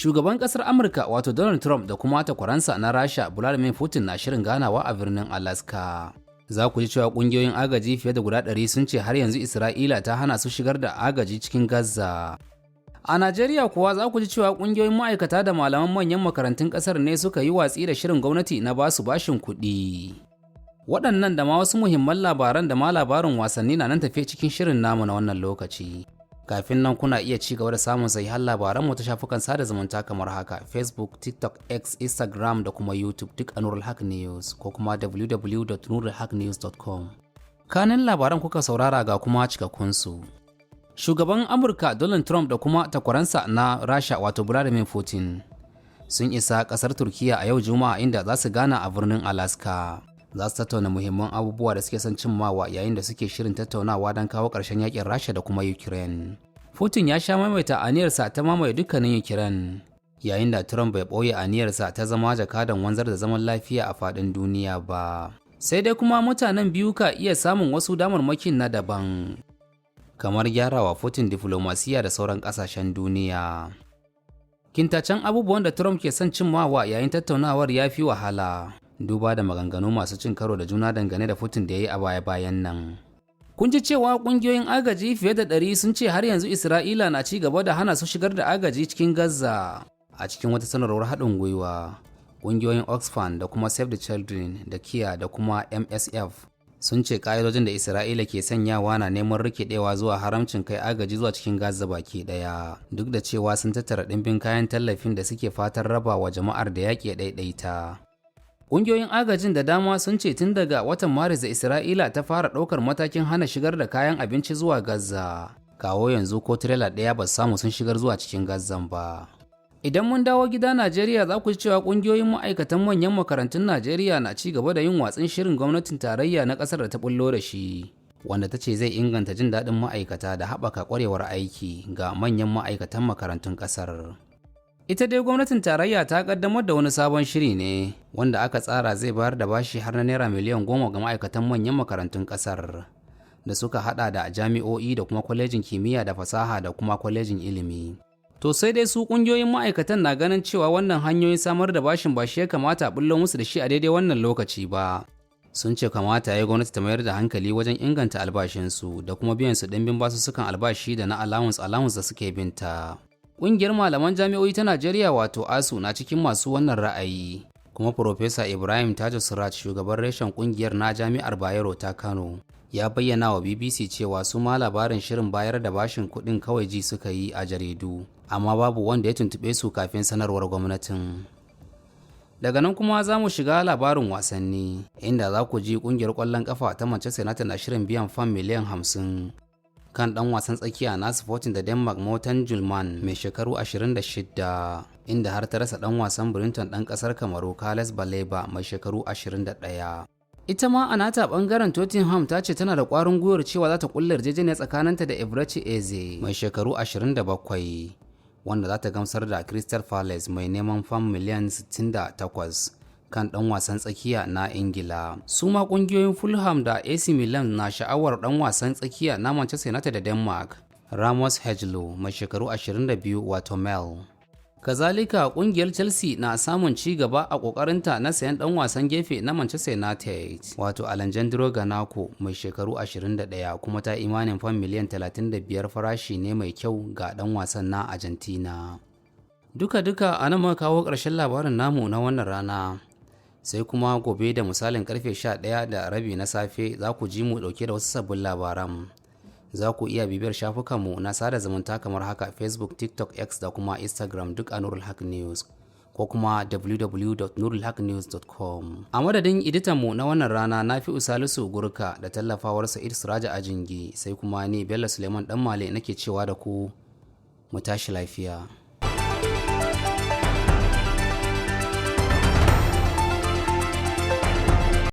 Shugaban ƙasar Amurka wato Donald Trump da kuma takwaransa na Rasha Vladimir Putin na shirin ganawa a birnin Alaska. Za ku ji cewa ƙungiyoyin agaji fiye da guda 100 sun ce har yanzu Isra'ila ta hana su shigar da agaji cikin Gaza. A Najeriya kuwa za ku ji cewa ƙungiyoyin ma'aikata da malaman manyan makarantun ƙasar ne suka yi watsi da shirin gwamnati na basu bashin kuɗi. Waɗannan da ma wasu muhimman labaran da ma labarin wasanni na nan tafe cikin shirin namu na wannan lokaci. Kafin nan kuna iya ci gaba da samun sahihan labaran mu ta shafukan sada zumunta kamar haka Facebook, TikTok, X, Instagram da kuma YouTube duk a Nurul Haq News ko kuma www.nurulhaqnews.com. Kanin labaran kuka saurara ga kuma cikakkunsu. Shugaban Amurka Donald Trump da kuma takwaransa na Rasha wato Vladimir Putin sun isa ƙasar Turkiya a yau Juma'a inda za su gana a birnin Alaska. Za su tattauna muhimman abubuwa da suke son cimmawa yayin da suke shirin tattaunawa don kawo ƙarshen yakin Rasha da kuma Ukraine. Putin ya sha maimaita aniyarsa ta mamaye dukkanin Ukraine, yayin da Trump bai ɓoye aniyarsa ta zama jakadan wanzar da zaman lafiya a faɗin duniya ba. Sai dai kuma mutanen biyu ka iya samun wasu damarmakin na daban, kamar gyarawa Putin diflomasiya da sauran ƙasashen duniya. Kintacen abubuwan da Trump ke son cimmawa yayin tattaunawar ya fi wahala, duba da maganganu masu cin karo da juna dangane da Putin da ya yi a baya-bayan nan. Kun ji cewa ƙungiyoyin agaji fiye da 100 sun ce har yanzu Isra'ila na ci gaba da hana su shigar da agaji cikin Gaza. A cikin wata sanarwar haɗin gwiwa, ƙungiyoyin Oxfam da kuma Save the Children da Kia da kuma MSF sun ce ƙa'idojin da Isra'ila ke sanyawa na neman rikidewa zuwa haramcin kai agaji zuwa cikin Gaza baki ɗaya, duk da cewa sun tattara ɗimbin kayan tallafin da suke fatan raba wa jama'ar da yaƙi ya ɗaiɗaita. Ƙungiyoyin agajin da dama sun ce tun daga watan Maris da Isra'ila ta fara ɗaukar matakin hana shigar da kayan abinci zuwa Gaza, kawo yanzu ko tirela ɗaya ba samu sun shigar zuwa cikin Gazzan ba. Idan mun dawo gida Najeriya za ku ji cewa ƙungiyoyin ma'aikatan manyan makarantun Najeriya na ci gaba da yin watsin shirin gwamnatin tarayya na ƙasar da ta bullo da shi, wanda ta ce zai inganta jin daɗin ma'aikata da haɓaka ƙwarewar aiki ga manyan ma'aikatan makarantun ƙasar. Ita dai gwamnatin tarayya ta kaddamar da wani sabon shiri ne wanda aka tsara zai bayar da bashi har na naira miliyan 10 ga ma'aikatan manyan makarantun kasar da suka hada da jami'o'i da kuma kwalejin kimiyya da fasaha da kuma kwalejin ilimi. To sai dai su kungiyoyin ma'aikatan na ganin cewa wannan hanyoyin samar da bashin ba shi ya kamata a bullo musu da shi a daidai wannan lokaci ba. Sun ce kamata ya yi gwamnati ta mayar da hankali wajen inganta albashinsu da kuma biyan su ɗimbin basussukan albashi da na allowance da suke binta. Ƙungiyar malaman jami'o'i ta Najeriya wato ASU na cikin masu wannan ra'ayi, kuma Profesa Ibrahim Tajo Suraj shugaban reshen ƙungiyar na Jami'ar Bayero ta Kano ya bayyana wa BBC cewa su ma labarin shirin bayar da bashin kuɗin kawai ji suka yi a jaridu, amma babu wanda ya tuntuɓe su kafin sanarwar gwamnatin. Daga nan kuma za mu shiga labarin wasanni, inda za ku ji ƙungiyar ƙwallon ƙafa ta Manchester United na shirin biyan fam miliyan 50. kan dan wasan tsakiya na Sporting da Denmark Morten Julman mai shekaru 26, inda har ta rasa dan wasan Brighton dan kasar Kamaru Carles Baleba mai shekaru 21. Ita ma a nata bangaren Tottenham ta ce tana da kwarin gwiwar cewa za ta kulle yarjejeniya tsakaninta da Eberechi Eze mai shekaru 27, wanda za ta gamsar da Crystal Palace mai neman fam miliyan 68 kan dan wasan tsakiya na Ingila. Su ma kungiyoyin Fulham da AC Milan na sha'awar dan wasan tsakiya na Manchester United da Denmark, Ramos Hejlo mai shekaru 22 wato Mel. Kazalika kungiyar Chelsea na samun ci gaba a kokarinta na sayan dan wasan gefe na Manchester United wato Alejandro Garnacho mai shekaru 21, kuma ta imanin fam miliyan 35 farashi ne mai kyau ga dan wasan na Argentina. Duka-duka a nan muka kawo ƙarshen labarin namu na wannan rana. Sai kuma gobe da misalin karfe 11:30 na safe za ku ji mu dauke da wasu sabbin labaran. Za ku iya bibiyar shafukanmu na sada zumunta kamar haka Facebook, TikTok, X da kuma Instagram duk a Nurul Haq News ko kuma www.nurulhaqnews.com. A madadin editanmu na wannan rana Nafi'u Salisu Gurka da tallafawar Sa'id Siraja Ajingi, sai kuma ni Bello Suleiman Danmale nake cewa da ku mu tashi lafiya.